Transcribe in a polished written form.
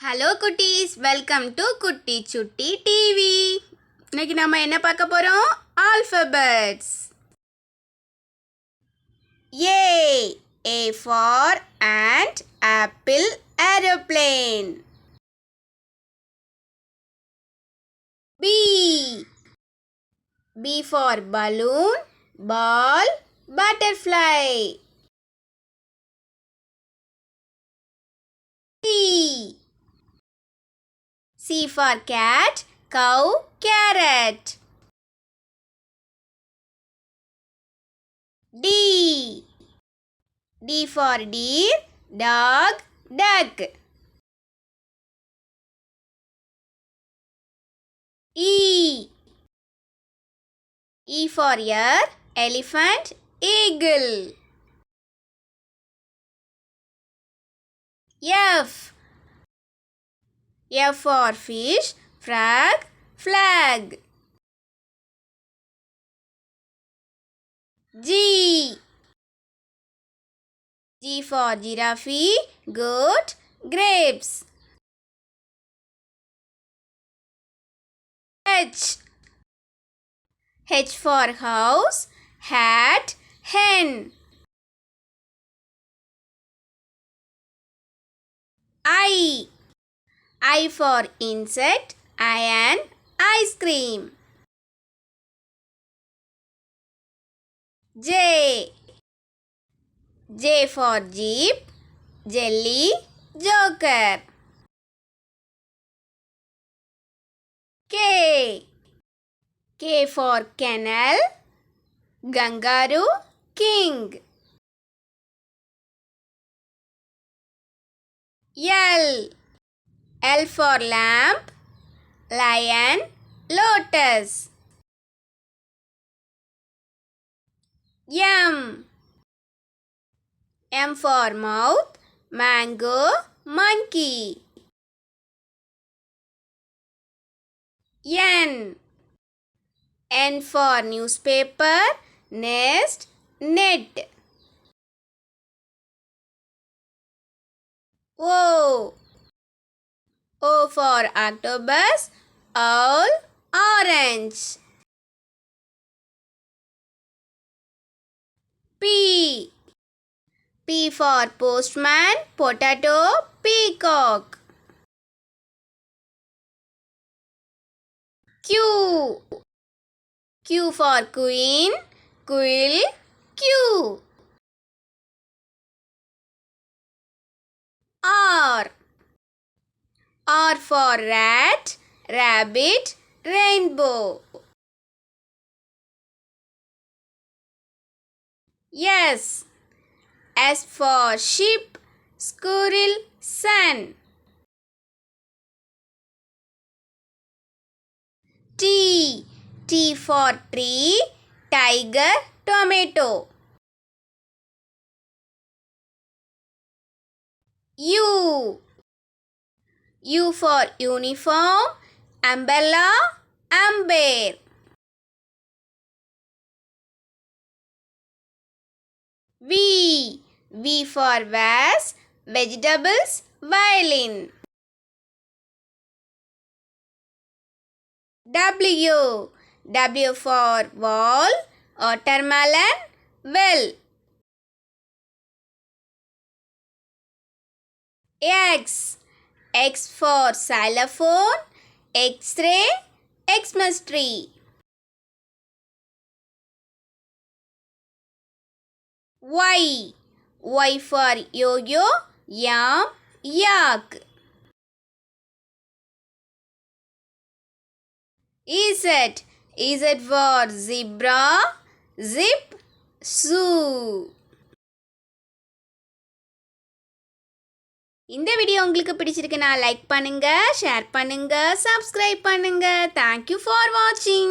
Hello குட்டீஸ், welcome to குட்டி சுட்டி டிவி. இன்னைக்கு நம்ம என்ன பார்க்க போறோம்? Alphabets. A for ant, apple, aeroplane. B for balloon, ball, butterfly. C for cat, cow, carrot. D for deer, dog, duck. E for ear, elephant, eagle. F for fish, frog, flag. G for giraffe, goat, grapes. H for house, hat, hen. I for insect, iron, ice cream. J for jeep, jelly, joker. K for kennel, kangaroo, king. L for lamp, lion, lotus. M for mouth, mango, monkey. N for newspaper, nest, net. O for octopus, owl, orange. P for postman, potato, peacock. Q for queen, quill, queue. R for rat, rabbit, rainbow. S for sheep, squirrel, sun. T for tree, tiger, tomato. U for uniform, umbrella, umbrella. V for vase, vegetables, violin. W for wall, watermelon, well. X for xylophone, X-ray, X-mastree. Y for yo-yo, yam, yak. Z for zebra, zip, zoo. இந்த video உங்களுக்கு பிடிச்சிருக்குன்னா like பண்ணுங்க, share பண்ணுங்க, subscribe பண்ணுங்க. Thank you for watching.